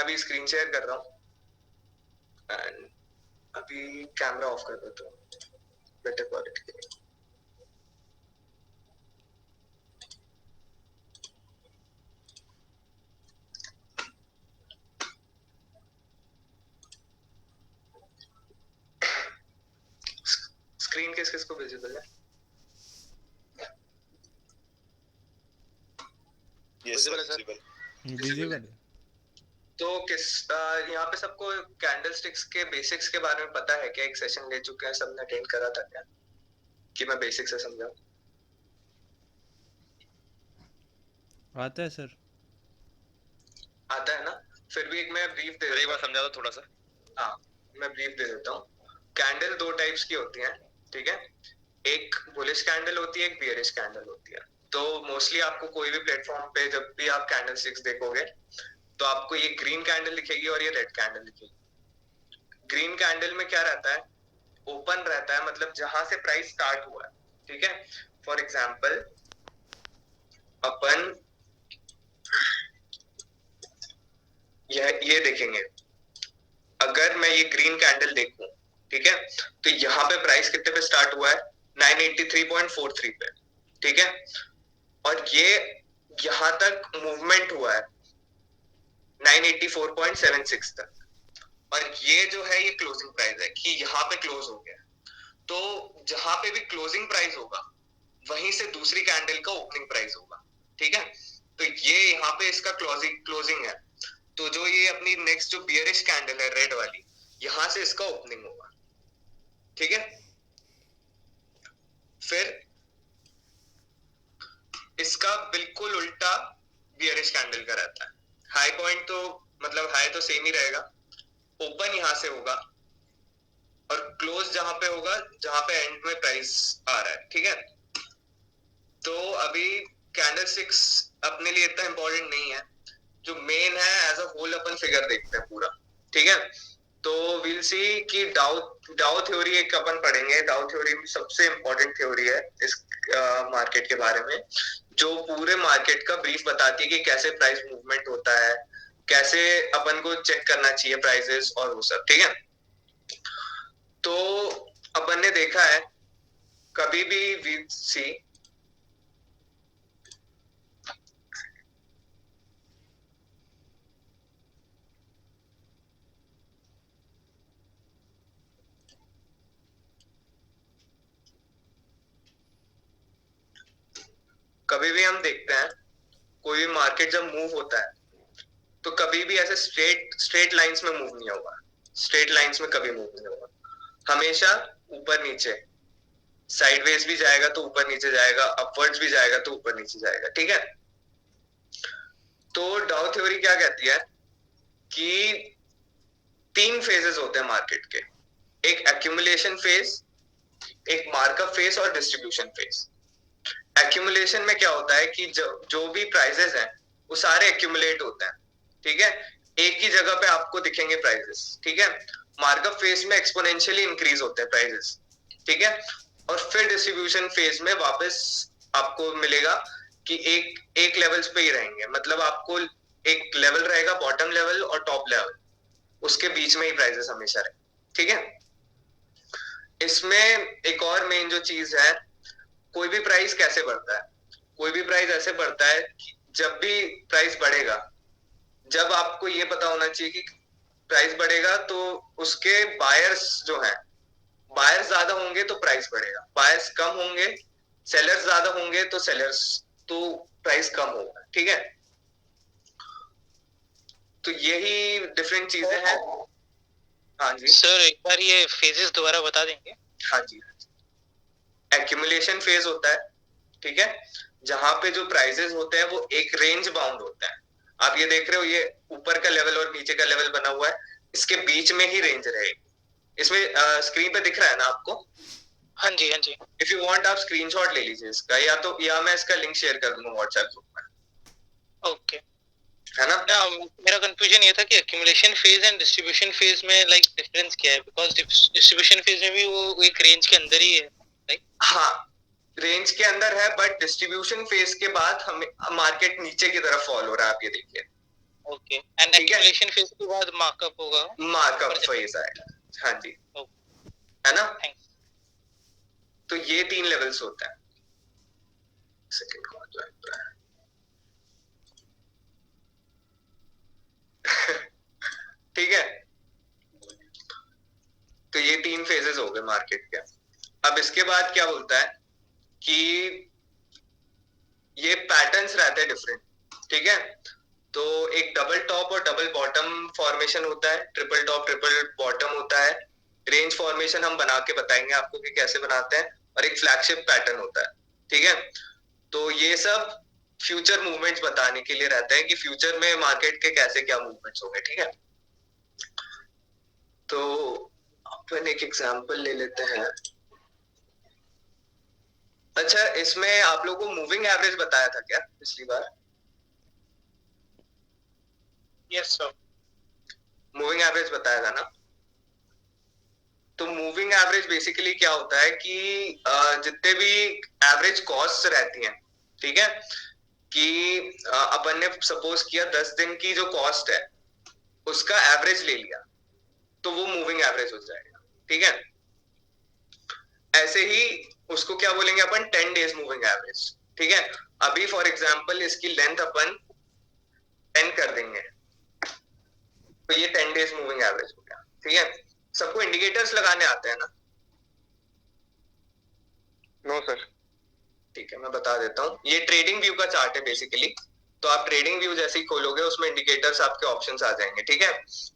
अभी screen share कर रहा हूँ एंड अभी कैमरा ऑफ कर देता हूँ बेटर क्वालिटी के लिए। स्क्रीन किस किस को विजिबल है? विजिबल है। तो यहाँ पे सबको कैंडलस्टिक्स के बेसिक्स के बारे में पता है क्या? एक सेशन ले चुके हैं, सबने अटेंड करा था क्या कि मैं बेसिक्स से समझाऊं? आता है सर। आता है ना? फिर भी एक मैं ब्रीफ दे एक बार समझा दो थोड़ा सा। हाँ, मैं ब्रीफ दे देता हूँ। कैंडल दो टाइप्स की होती हैं, ठीक है? एक बुलिश कैंडल होती है, एक बियरिश कैंडल होती है। तो मोस्टली आपको कोई भी प्लेटफॉर्म पे जब भी आप कैंडलस्टिक्स देखोगे तो आपको ये ग्रीन कैंडल दिखेगी और ये रेड कैंडल दिखेगी। ग्रीन कैंडल में क्या रहता है? ओपन रहता है, मतलब जहां से प्राइस स्टार्ट हुआ है, ठीक है? फॉर एग्जाम्पल अपन ये देखेंगे, अगर मैं ये ग्रीन कैंडल देखूं, ठीक है, तो यहाँ पे प्राइस कितने पे स्टार्ट हुआ है? 983.43 पे, ठीक है? और ये यहां तक मूवमेंट हुआ है 984.76 तक, और ये जो है ये क्लोजिंग प्राइस है कि यहाँ पे क्लोज हो गया। तो जहां पे भी क्लोजिंग प्राइस होगा वहीं से दूसरी कैंडल का ओपनिंग प्राइस होगा, ठीक है? तो ये यहाँ पे इसका क्लोजिंग है। तो जो ये अपनी नेक्स्ट जो बियरिश कैंडल है रेड वाली, यहां से इसका ओपनिंग होगा, ठीक है? फिर इसका बिल्कुल उल्टा बियरिश कैंडल का रहता है। हाई पॉइंट तो मतलब हाई तो सेम ही रहेगा, ओपन यहां से होगा और क्लोज जहां पे होगा जहां पे एंड में प्राइस आ रहा है, ठीक है? तो अभी कैंडलस्टिक्स अपने लिए इतना इंपॉर्टेंट नहीं है, जो मेन है एज अ होल अपन फिगर देखते हैं पूरा, ठीक है? तो विल सी कि डाउ थ्योरी एक अपन पढ़ेंगे। डाउ थ्योरी सबसे इंपॉर्टेंट थ्योरी है इस मार्केट के बारे में, जो पूरे मार्केट का ब्रीफ बताती है कि कैसे प्राइस मूवमेंट होता है, कैसे अपन को चेक करना चाहिए प्राइसेस और वो सब, ठीक है? तो अपन ने देखा है कभी भी वी सी कभी भी हम देखते हैं कोई भी मार्केट जब मूव होता है तो कभी भी ऐसे स्ट्रेट लाइंस में मूव नहीं होगा। स्ट्रेट लाइंस में कभी मूव नहीं होगा, हमेशा ऊपर नीचे, साइडवेज भी जाएगा तो ऊपर नीचे जाएगा, अपवर्ड्स भी जाएगा तो ऊपर नीचे जाएगा, ठीक है? तो डाउ थ्योरी क्या कहती है कि 3 फेजेस होते हैं मार्केट के, एक एक्यूमुलेशन फेज, एक मार्कअप फेज और डिस्ट्रीब्यूशन फेज। एक्यूमुलेशन में क्या होता है कि जो भी प्राइसेस हैं वो सारे एक्यूमुलेट होते हैं, ठीक है? एक ही जगह पे आपको दिखेंगे प्राइसेस, ठीक है? मार्कअप फेज में एक्सपोनेंशियली इंक्रीज होते हैं प्राइसेस, ठीक है? और फिर डिस्ट्रीब्यूशन फेज में वापस आपको मिलेगा कि एक लेवल्स पे ही रहेंगे, मतलब आपको एक लेवल रहेगा, बॉटम लेवल और टॉप लेवल, उसके बीच में ही प्राइसेस हमेशा रहे, ठीक है? इसमें एक और मेन जो चीज है, कोई भी प्राइस कैसे बढ़ता है? कोई भी प्राइस ऐसे बढ़ता है कि जब भी प्राइस बढ़ेगा, जब आपको ये पता होना चाहिए कि प्राइस बढ़ेगा तो उसके बायर्स जो हैं, बायर्स ज्यादा होंगे तो प्राइस बढ़ेगा, बायर्स कम होंगे, सेलर्स ज्यादा होंगे तो सेलर्स तो प्राइस कम होगा, ठीक है? तो यही डिफरेंट चीजें हैं। हाँ जी सर, एक बार ये फेजेस दोबारा बता देंगे? हाँ जी, एक्यूमुलेशन फेज होता है, ठीक है, जहां पे जो प्राइसेस होते हैं वो एक रेंज बाउंड होते हैं। आप ये देख रहे हो, ये ऊपर का लेवल और नीचे का लेवल बना हुआ है, इसके बीच में ही रेंज रहेगी। इसमें स्क्रीन पे दिख रहा है ना आपको? हाँ जी, हाँ जी। इफ यू वांट आप स्क्रीनशॉट ले लीजिए इसका, या मैं इसका लिंक शेयर कर दूंगा व्हाट्सएप ग्रुप में, ओके, है ना? मेरा कंफ्यूजन ये था कि accumulation phase and distribution phase में लाइक डिफरेंस क्या है, बिकॉज डिस्ट्रीब्यूशन फेज में भी वो एक रेंज के अंदर ही है, राइट? हाँ, रेंज के अंदर है, बट डिस्ट्रीब्यूशन फेज के बाद हमें मार्केट नीचे की तरफ फॉल हो रहा है, आप ये देखिए, ओके एंड ठीक है। एक्यूमुलेशन फेज के बाद मार्कअप होगा मार्कअप फेज आएगा, हाँ जी, है ना। तो ये 3 लेवल्स होते हैं। सेकंड कौन ज्वाइन हो रहा है? ठीक है, तो ये 3 फेजेस हो गए मार्केट के। अब इसके बाद क्या बोलता है कि ये पैटर्न्स रहते हैं डिफरेंट, ठीक है। तो एक डबल टॉप और डबल बॉटम फॉर्मेशन होता है, ट्रिपल टॉप ट्रिपल बॉटम होता है, रेंज फॉर्मेशन हम बना के बताएंगे आपको कि कैसे बनाते हैं, और एक फ्लैगशिप पैटर्न होता है, ठीक है। तो ये सब फ्यूचर मूवमेंट्स बताने के लिए रहता है कि फ्यूचर में मार्केट के कैसे क्या मूवमेंट्स होंगे, ठीक है। तो अपन एक एग्जांपल ले लेते हैं। अच्छा, इसमें आप लोगों को मूविंग एवरेज बताया था क्या पिछली बार? यस सर मूविंग एवरेज बताया था ना। तो मूविंग एवरेज बेसिकली क्या होता है कि जितने भी एवरेज कॉस्ट रहती हैं, ठीक है, कि अपन ने सपोज किया 10 दिन की जो कॉस्ट है उसका एवरेज ले लिया, तो वो मूविंग एवरेज हो जाएगा, ठीक है। ऐसे ही उसको क्या बोलेंगे अपन, 10 डेज मूविंग एवरेज, ठीक है। अभी फॉर एग्जांपल इसकी लेंथ अपन 10 कर देंगे, तो ये 10 डेज मूविंग एवरेज हो गया, ठीक है। सबको इंडिकेटर्स लगाने आते हैं ना? No sir. ठीक है, मैं बता देता हूँ। ये ट्रेडिंग व्यू का चार्ट है बेसिकली। तो आप ट्रेडिंग व्यू जैसे ही खोलोगे उसमें इंडिकेटर्स आपके ऑप्शंस आ जाएंगे, ठीक है।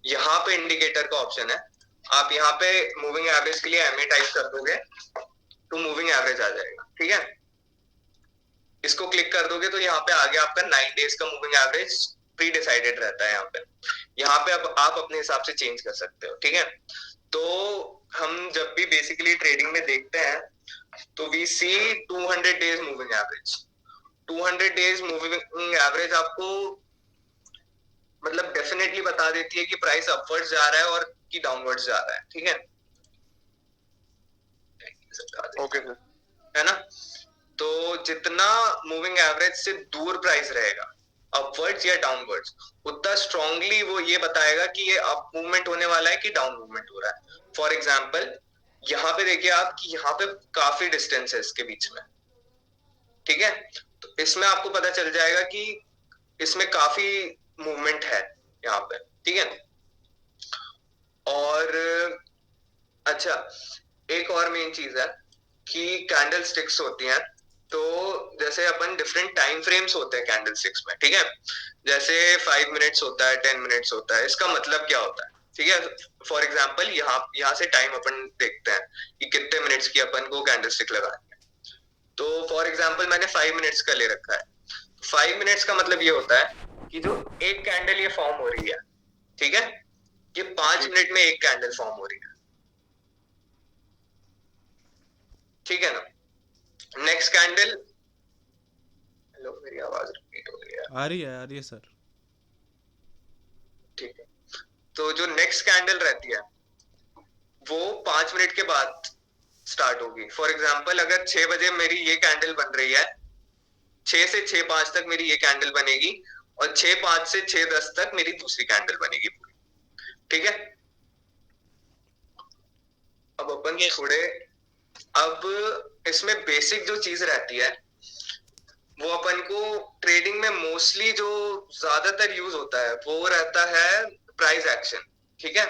यहाँ पे इंडिकेटर का ऑप्शन है, आप यहाँ पे मूविंग एवरेज के लिए एमए टाइप कर दोगे तो मूविंग एवरेज आ जाएगा, ठीक है। इसको क्लिक कर दोगे तो यहाँ पे आगे आपका 9 डेज का मूविंग एवरेज प्री डिसाइडेड रहता है। यहाँ पे अब आप अपने हिसाब से चेंज कर सकते हो, ठीक है। तो हम जब भी बेसिकली ट्रेडिंग में देखते हैं तो we see 200 days moving average. 200 days moving average आपको मतलब डेफिनेटली बता देती है कि प्राइस अपवर्ड्स जा रहा है और कि डाउनवर्ड्स जा रहा है, ठीक है। Okay sir. है ना। तो जितना मूविंग एवरेज से दूर प्राइस रहेगा अपवर्ड्स या डाउनवर्ड्स, उतना स्ट्रांगली वो ये बताएगा कि ये अप मूवमेंट होने वाला है कि डाउन मूवमेंट हो रहा है। फॉर एग्जांपल यहाँ पे देखिए आप कि यहाँ पे काफी डिस्टेंस है इसके बीच में, ठीक है। तो इसमें आपको पता चल जाएगा कि इसमें काफी मूवमेंट है यहाँ पे, ठीक है। और अच्छा, एक और मेन चीज है कि कैंडल स्टिक्स होती हैं। तो जैसे अपन डिफरेंट टाइम फ्रेम्स होते हैं कैंडल स्टिक्स में, ठीक है। जैसे 5 मिनट्स होता है, 10 मिनट्स होता है। इसका मतलब क्या होता है, ठीक है। फॉर एग्जाम्पल यहाँ से टाइम अपन देखते हैं कि कितने मिनट्स की अपन को कैंडल स्टिक लगानी है। तो फॉर एग्जाम्पल मैंने 5 मिनट्स का ले रखा है। 5 मिनट्स का मतलब ये होता है कि जो एक कैंडल ये फॉर्म हो रही है, ठीक है, ये 5 मिनट में एक कैंडल फॉर्म हो रही है, ठीक है ना। नेक्स्ट कैंडल, हेलो मेरी आवाज रिपीट हो रही है? आ रही है सर। ठीक है। तो जो नेक्स्ट कैंडल रहती है वो 5 मिनट के बाद स्टार्ट होगी। फॉर एग्जाम्पल अगर 6 बजे मेरी ये कैंडल बन रही है, 6 से 6:05 तक मेरी ये कैंडल बनेगी, और 6:05 से 6:10 तक मेरी दूसरी कैंडल बनेगी पूरी, ठीक है। अब अपन थोड़े, अब इसमें बेसिक जो चीज रहती है वो अपन को ट्रेडिंग में मोस्टली जो ज्यादातर यूज होता है वो रहता है प्राइस एक्शन, ठीक है।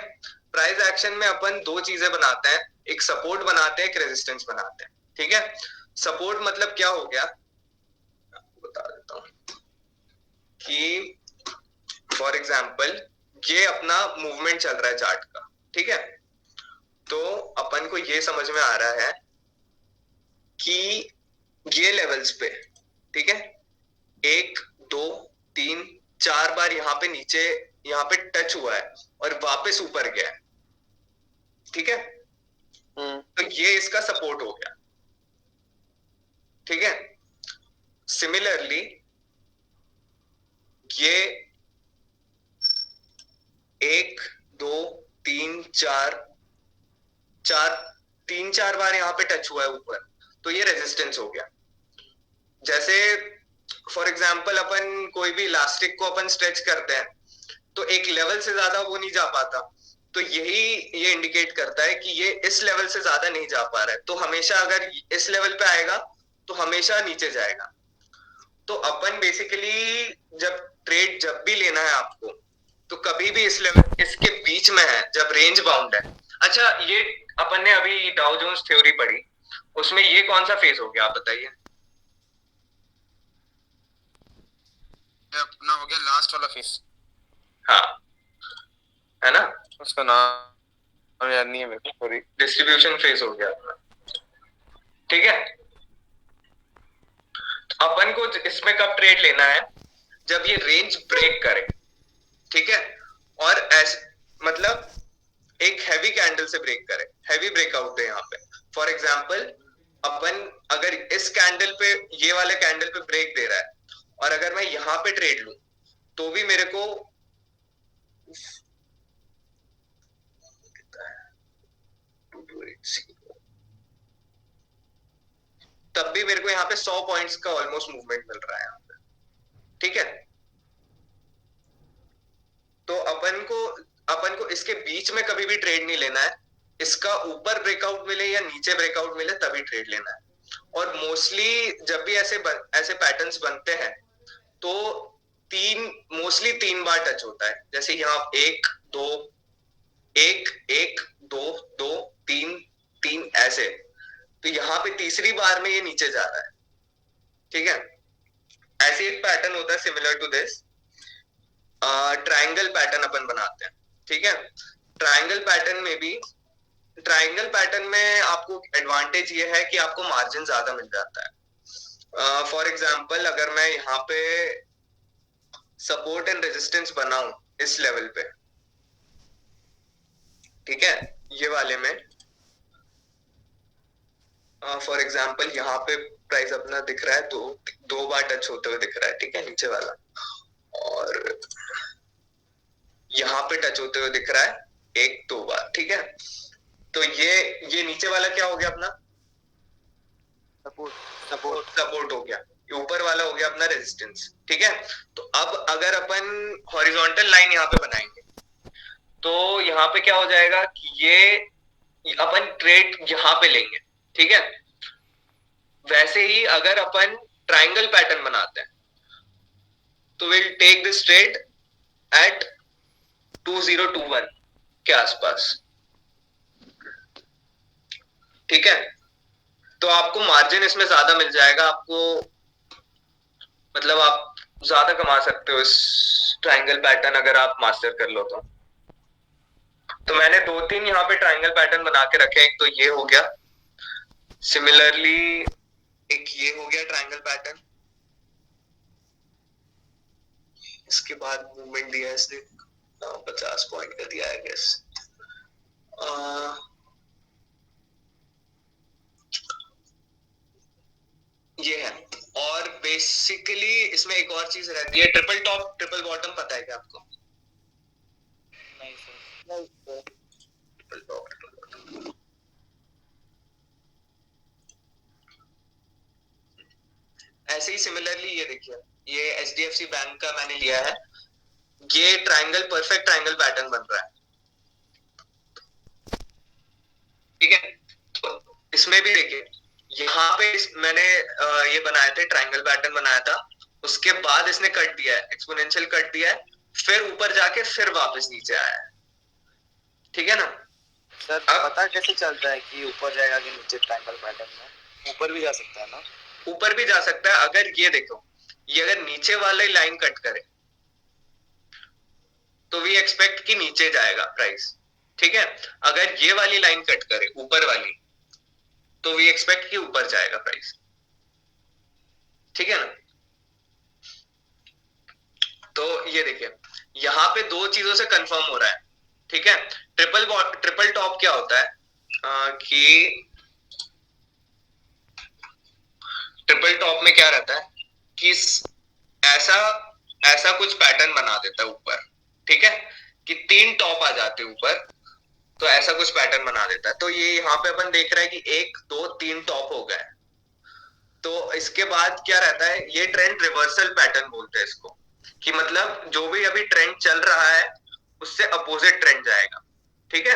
प्राइस एक्शन में अपन दो चीजें बनाते हैं, एक सपोर्ट बनाते हैं, एक रेजिस्टेंस बनाते हैं, ठीक है। सपोर्ट मतलब क्या हो गया, आपको बता देता हूं कि फॉर एग्जाम्पल ये अपना मूवमेंट चल रहा है चार्ट का, ठीक है। तो अपन को ये समझ में आ रहा है कि ये लेवल्स पे, ठीक है, 1 2 3 4 बार यहाँ पे नीचे यहाँ पे टच हुआ है और वापस ऊपर गया है, ठीक है। तो ये इसका सपोर्ट हो गया, ठीक है। सिमिलरली ये 1 2 3 4 3-4 बार यहाँ पे टच हुआ है ऊपर, तो ये रेजिस्टेंस हो गया। जैसे फॉर एग्जाम्पल अपन कोई भी इलास्टिक को अपन स्ट्रेच करते हैं तो एक लेवल से ज्यादा वो नहीं जा पाता, तो यही ये इंडिकेट करता है कि ये इस लेवल से ज्यादा नहीं जा पा रहा है, तो हमेशा अगर इस लेवल पे आएगा तो हमेशा नीचे जाएगा। तो अपन बेसिकली जब ट्रेड जब भी लेना है आपको, तो कभी भी इस लेवल इसके बीच में है जब रेंज बाउंड है। अच्छा, ये अपन ने अभी डाउ जोन्स थ्योरी पढ़ी, उसमें ये कौन सा फेज हो गया आप बताइए? अपना हो गया लास्ट वाला फेस, हाँ, है ना, उसका नाम याद नहीं है मेरे को, सॉरी। डिस्ट्रीब्यूशन फेज हो गया अपना, ठीक है। अपन को इसमें कब ट्रेड लेना है? जब ये रेंज ब्रेक करे, ठीक है, और ऐसे मतलब एक हैवी कैंडल से ब्रेक करे, हैवी ब्रेकआउट है यहाँ पे। फॉर एग्जांपल अपन अगर इस कैंडल पे, ये वाले कैंडल पे ब्रेक दे रहा है, और अगर मैं यहाँ पे ट्रेड लूं तो भी मेरे को तब भी मेरे को यहाँ पे 100 पॉइंट्स का ऑलमोस्ट मूवमेंट मिल रहा है यहाँ पे, ठीक है। तो अपन को इसके बीच में कभी भी ट्रेड नहीं लेना है, इसका ऊपर ब्रेकआउट मिले या नीचे ब्रेकआउट मिले तभी ट्रेड लेना है। और मोस्टली जब भी ऐसे पैटर्न्स बनते हैं तो मोस्टली तीन बार टच होता है, जैसे यहाँ एक दो, एक एक दो दो तीन तीन ऐसे, तो यहाँ पे तीसरी बार में ये नीचे जा रहा है, ठीक है। ऐसे एक पैटर्न होता है similar to this, triangle pattern अपन बनाते हैं, ठीक है। ट्रायंगल पैटर्न में आपको एडवांटेज ये है कि आपको मार्जिन ज्यादा मिल जाता है। फॉर एग्जांपल अगर मैं यहाँ पे सपोर्ट एंड रेजिस्टेंस बनाऊं इस लेवल पे, ठीक है, ये वाले में फॉर एग्जांपल यहाँ पे प्राइस अपना दिख रहा है, दो बार टच होते हुए दिख रहा है, ठीक है, नीचे वाला, और यहाँ पे टच होते हुए दिख रहा है एक दो बार, ठीक है। तो ये नीचे वाला क्या हो गया अपना? सपोर्ट हो गया, ऊपर वाला हो गया अपना रेजिस्टेंस, ठीक है। तो अब अगर अपन हॉरिजॉन्टल लाइन यहाँ पे बनाएंगे तो यहाँ पे क्या हो जाएगा कि ये अपन ट्रेड यहाँ पे लेंगे, ठीक है। वैसे ही अगर अपन ट्रायंगल पैटर्न बनाते हैं तो will take this trade at 2021 के आसपास, ठीक है। तो आपको मार्जिन इसमें ज्यादा मिल जाएगा, आपको मतलब आप ज्यादा कमा सकते हो इस ट्रायंगल पैटर्न अगर आप मास्टर कर लो तो मैंने दो तीन यहाँ पे ट्रायंगल पैटर्न बना के रखे, एक तो ये हो गया, सिमिलरली एक ये हो गया ट्रायंगल पैटर्न, इसके बाद मूवमेंट दिया इसने 50 पॉइंट का दिया है गेस। ये है, और बेसिकली इसमें एक और चीज रहती है, ट्रिपल टॉप ट्रिपल बॉटम, पता है क्या आपको? नहीं sir. Triple top triple bottom ऐसे ही सिमिलरली ये देखिए, ये एचडीएफसी बैंक का मैंने लिया है, ये ट्रायंगल परफेक्ट ट्रायंगल पैटर्न बन रहा है, ठीक है। तो इसमें भी देखिए, यहाँ पे मैंने ये बनाए थे, ट्रायंगल पैटर्न बनाया था, उसके बाद इसने कट दिया है, एक्सपोनेंशियल कट दिया है, फिर ऊपर जाके फिर वापस नीचे आया है, ठीक है ना। सर पता कैसे चलता है कि ऊपर जाएगा कि नीचे? ट्रायंगल पैटर्न में ऊपर भी जा सकता है ना? ऊपर भी जा सकता है, अगर ये देखो, ये अगर नीचे वाले लाइन कट करे तो वी एक्सपेक्ट कि नीचे जाएगा प्राइस, ठीक है। अगर ये वाली लाइन कट करे ऊपर वाली तो वी एक्सपेक्ट कि ऊपर जाएगा प्राइस, ठीक है ना। तो ये देखिए, यहाँ पे दो चीजों से कंफर्म हो रहा है, ठीक है। ट्रिपल टॉप क्या होता है कि ट्रिपल टॉप में क्या रहता है कि ऐसा कुछ पैटर्न बना देता है ऊपर, ठीक है, कि तीन टॉप आ जाते हैं ऊपर, तो ऐसा कुछ पैटर्न बना देता है। तो ये यहाँ पे अपन देख रहे हैं कि एक दो तीन टॉप हो गए, तो इसके बाद क्या रहता है, ये ट्रेंड रिवर्सल पैटर्न बोलते हैं इसको, कि मतलब जो भी अभी ट्रेंड चल रहा है उससे अपोजिट ट्रेंड जाएगा, ठीक है।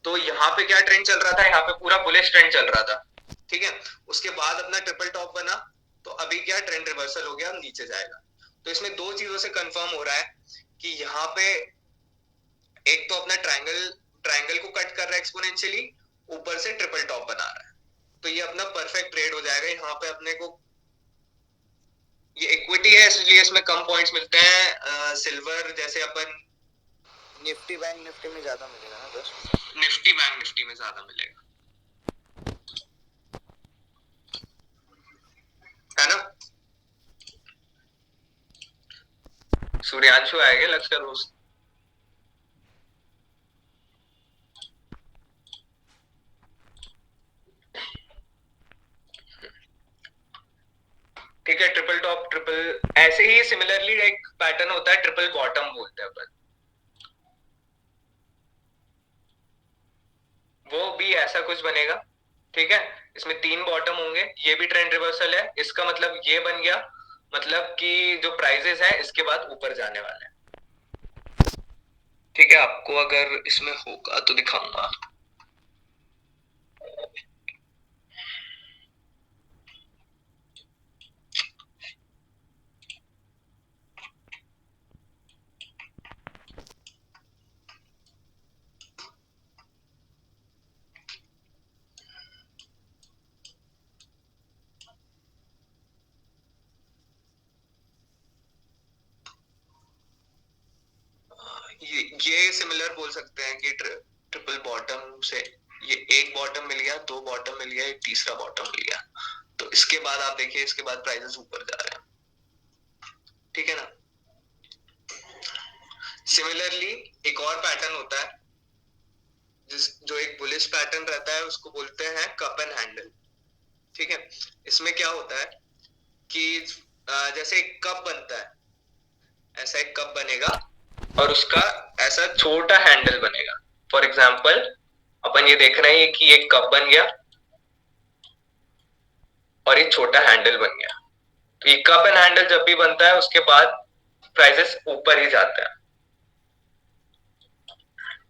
तो यहाँ पे क्या ट्रेंड चल रहा था, यहाँ पे पूरा बुलिश ट्रेंड चल रहा था, ठीक है। उसके बाद अपना ट्रिपल टॉप बना, तो अभी क्या ट्रेंड रिवर्सल हो गया, नीचे जाएगा। तो इसमें दो चीजों से कंफर्म हो रहा है कि यहाँ पे एक तो अपना ट्रायंगल को कट कर रहा है एक्सपोनेंशियली, ऊपर से ट्रिपल टॉप बना रहा है, तो ये अपना परफेक्ट ट्रेड हो जाएगा। यहाँ पे अपने को ये इक्विटी है इसलिए इसमें कम पॉइंट्स मिलते हैं, सिल्वर जैसे अपन निफ्टी बैंक निफ्टी में ज्यादा मिलेगा ना बस। निफ्टी बैंक निफ्टी में ज्यादा मिलेगा, है ना। सूर्यांशु आएगा लक्ष्य रोज। ठीक है, ट्रिपल टॉप ट्रिपल, ऐसे ही सिमिलरली एक पैटर्न होता है ट्रिपल बॉटम बोलते हैं अपन, वो भी ऐसा कुछ बनेगा, ठीक है। इसमें 3 बॉटम होंगे, ये भी ट्रेंड रिवर्सल है, इसका मतलब ये बन गया, मतलब कि जो प्राइजेस है इसके बाद ऊपर जाने वाले हैं, ठीक है। आपको अगर इसमें होगा तो दिखाऊंगा। ये सिमिलर बोल सकते हैं कि ट्रिपल बॉटम से ये एक बॉटम मिल गया, 2 बॉटम मिल गया, एक तीसरा बॉटम मिल गया, तो इसके बाद आप देखिए इसके बाद प्राइसेस ऊपर जा रहे हैं, ठीक है ना। सिमिलरली एक और पैटर्न होता है जो एक बुलिश पैटर्न रहता है, उसको बोलते हैं कप एंड हैंडल, ठीक है। इसमें क्या होता है कि जैसे एक कप बनता है, ऐसा एक कप बनेगा और उसका ऐसा छोटा हैंडल बनेगा। फॉर एग्जाम्पल अपन ये देख रहे हैं कि एक कप बन गया और एक छोटा हैंडल बन गया, तो ये कप एंड हैंडल जब भी बनता है उसके बाद प्राइसेस ऊपर ही जाते हैं,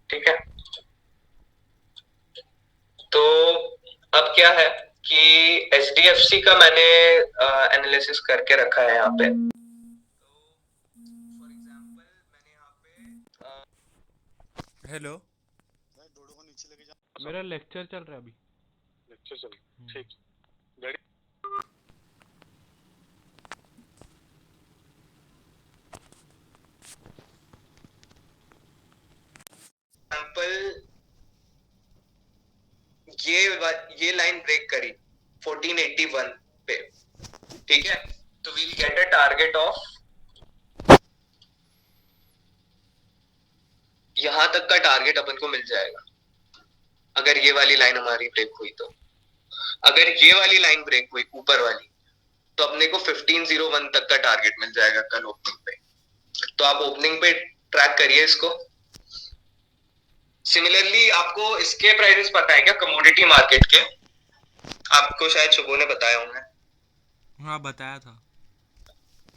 ठीक है। तो अब क्या है कि HDFC का मैंने एनालिसिस करके रखा है यहाँ पे। हेलो, मेरा लेक्चर चल रहा है अभी। लेक्चर चल ठीक। एग्जाम्पल ये लाइन ब्रेक करी 1481 पे, ठीक है, तो we'll get a target of, यहां तक का टारगेट अपन को मिल जाएगा अगर ये वाली लाइन हमारी ब्रेक हुई तो। अगर ये वाली लाइन ब्रेक हुई ऊपर वाली तो अपने को 1501 तक का टारगेट मिल जाएगा कल ओपनिंग पे, तो आप ओपनिंग पे ट्रैक करिए इसको। सिमिलरली आपको इसके प्राइसेस पता है क्या कमोडिटी मार्केट के? आपको शायद शुभो ने बताया होंगे, हाँ बताया था।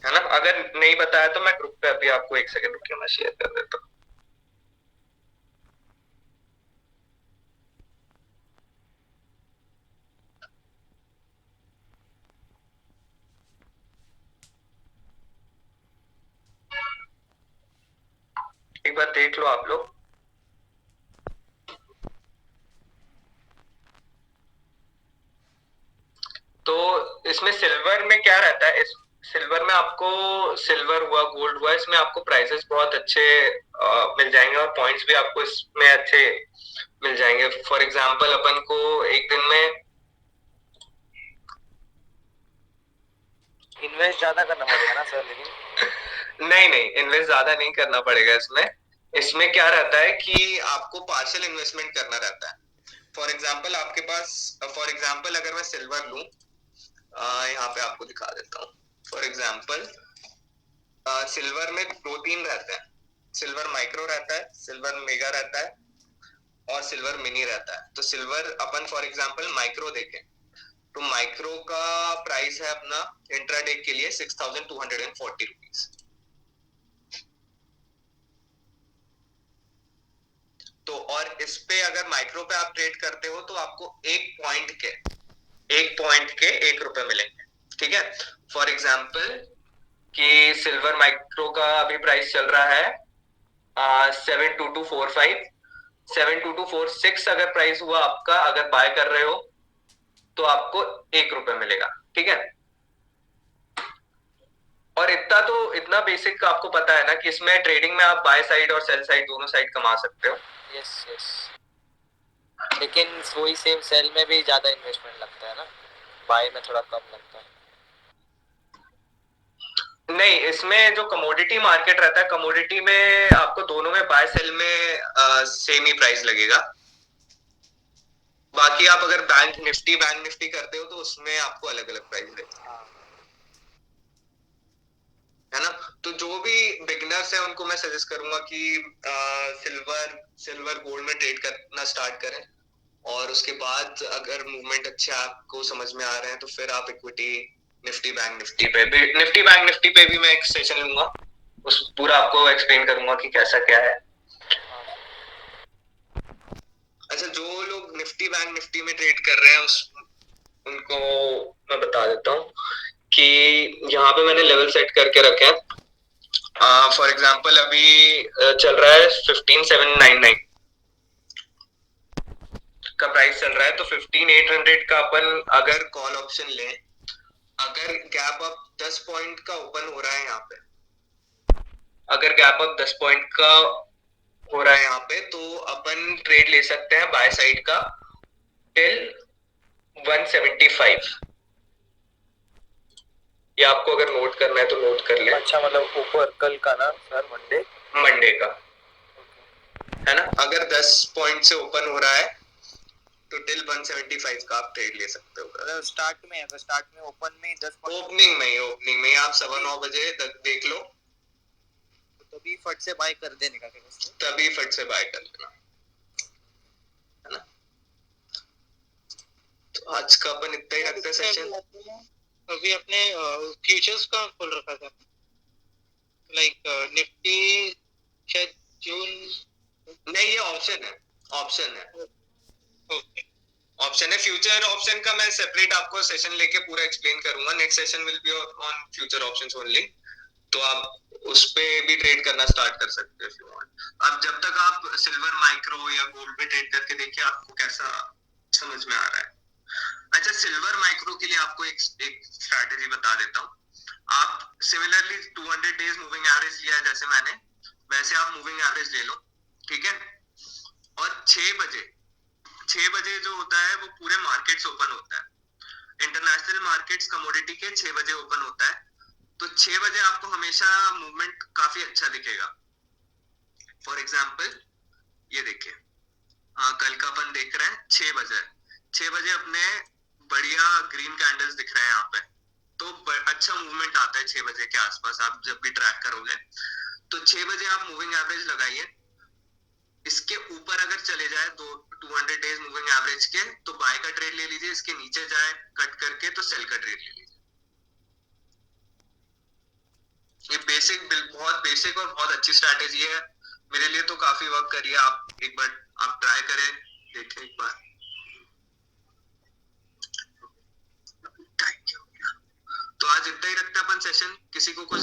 है ना। अगर नहीं बताया तो मैं ग्रुप पे अभी आपको 1 सेकंड रुकिए मैं शेयर कर देता हूँ। एक बार देख लो आप लोग। तो इसमें सिल्वर में क्या रहता है, इस सिल्वर में आपको सिल्वर हुआ गोल्ड हुआ इसमें आपको प्राइसेस बहुत अच्छे मिल जाएंगे और पॉइंट्स भी आपको इसमें अच्छे मिल जाएंगे। फॉर एग्जांपल अपन को एक दिन में इन्वेस्ट ज्यादा करना पड़ेगा ना सर, लेकिन नहीं इन्वेस्ट ज्यादा नहीं करना पड़ेगा इसमें। इसमें क्या रहता है कि आपको पार्शियल इन्वेस्टमेंट करना रहता है। फॉर एग्जांपल आपके पास, फॉर एग्जांपल अगर मैं सिल्वर लूं, यहाँ पे आपको दिखा देता हूँ। फॉर एग्जांपल सिल्वर में 2-3 रहते हैं, सिल्वर माइक्रो रहता है, सिल्वर मेगा रहता है और सिल्वर मिनी रहता है। तो silver upon for example micro देखें तो माइक्रो का प्राइस है अपना इंट्राडे के लिए 6240 रुपीज, इस पे अगर माइक्रो पे आप ट्रेड करते हो तो आपको एक पॉइंट के 1 रुपए मिलेंगे, ठीक है। फॉर एग्जाम्पल कि सिल्वर माइक्रो का अभी प्राइस चल रहा है 72245, 72246 अगर प्राइस हुआ आपका, अगर बाय कर रहे हो तो आपको 1 रुपए मिलेगा, ठीक है। और इतना बेसिक आपको पता है ना कि इसमें ट्रेडिंग में आप बाय साइड और सेल साइड दोनों साइड कमा सकते हो। यस यस, लेकिन वही सेम सेल में भी ज्यादा इन्वेस्टमेंट लगता है ना, बाय में थोड़ा कम लगता है। नहीं, इसमें जो कमोडिटी मार्केट रहता है, कमोडिटी में आपको दोनों में बाय सेल में सेम ही प्राइस लगेगा। बाकी आप अगर बैंक निफ्टी करते हो तो उसमें आपको अलग अलग प्राइस लगेगा, है ना। तो जो भी बिगिनर्स है उनको मैं सजेस्ट करूंगा कि सिल्वर गोल्ड में ट्रेड करना स्टार्ट करें, और उसके बाद अगर मूवमेंट अच्छे आपको समझ में आ रहे हैं तो फिर आप इक्विटी निफ्टी बैंक निफ्टी पे भी मैं एक सेशन लूंगा, उस पूरा आपको एक्सप्लेन करूंगा कि कैसा क्या है। अच्छा, जो लोग निफ्टी बैंक निफ्टी में ट्रेड कर रहे हैं उनको मैं बता देता हूँ कि यहाँ पे मैंने लेवल सेट करके रखे हैं। फॉर एग्जांपल अभी चल रहा है 15799 का प्राइस चल रहा है, तो 15800 का अपन अगर कॉल ऑप्शन लें, अगर गैप अप 10 पॉइंट का ओपन हो रहा है यहाँ पे, अगर गैप अप 10 पॉइंट का हो रहा है यहाँ पे, तो अपन ट्रेड ले सकते हैं बाय साइड का टिल 175। ये आपको अगर नोट करना है तो नोट कर ले। अच्छा, मतलब ऊपर कल का ना सर, मंडे का, है ना। अगर 10 पॉइंट से ओपन हो रहा है तो टिल 175 का आप ट्रेड ले सकते हो। स्टार्ट में, अगर स्टार्ट में ओपन में 10 ओपनिंग में आप 9:15 बजे तक देख लो, तभी फट से बाय कर देने का, तभी फट से बाय कर लेना, है ना। तो आज का अपन इतना ही रखते हैं सेशन। अभी अपने फ्यूचर्स का खोल रखा था, लाइक निफ्टी शायद जून। नहीं, ये ऑप्शन है ओके, ऑप्शन है। फ्यूचर ऑप्शन का मैं सेपरेट आपको सेशन लेके पूरा एक्सप्लेन करूंगा। Next session will be on future options only, तो आप उस पे भी ट्रेड करना स्टार्ट कर सकते हो इफ यू वांट। अब जब तक आप सिल्वर माइक्रो या गोल्ड पे ट्रेड करके देखिए आपको कैसा समझ में आ रहा है। अच्छा, सिल्वर माइक्रो के लिए आपको एक स्ट्रैटेजी बता देता हूँ। आप सिमिलरली 200 डेज मूविंग एवरेज लिया है जैसे मैंने, वैसे आप मूविंग एवरेज ले लो, ठीक है। और 6 बजे जो होता है वो पूरे मार्केट्स ओपन होता है। इंटरनेशनल मार्केट्स कमोडिटी के 6 बजे ओपन होता है, तो 6 बजे आपको हमेशा मूवमेंट काफी अच्छा दिखेगा। फॉर एग्जांपल ये देखिए, कल का अपन देख रहे हैं 6 बजे अपने बढ़िया ग्रीन कैंडल्स दिख रहे हैं यहाँ पे, तो अच्छा मूवमेंट आता है 6 बजे के आसपास। आप जब भी ट्रैक करोगे तो 6 बजे आप मूविंग एवरेज लगाइए, इसके ऊपर अगर चले जाए 200 डेज मूविंग एवरेज के तो बाय का ट्रेड ले लीजिए, इसके नीचे जाए कट करके तो सेल का ट्रेड ले लीजिए। ये बहुत बेसिक और बहुत अच्छी स्ट्रैटेजी है, मेरे लिए तो काफी वर्क करी है। आप एक बार आप ट्राई करें, देखें एक बार। तो आज इतना ही रखते हैं अपन सेशन। किसी को कुछ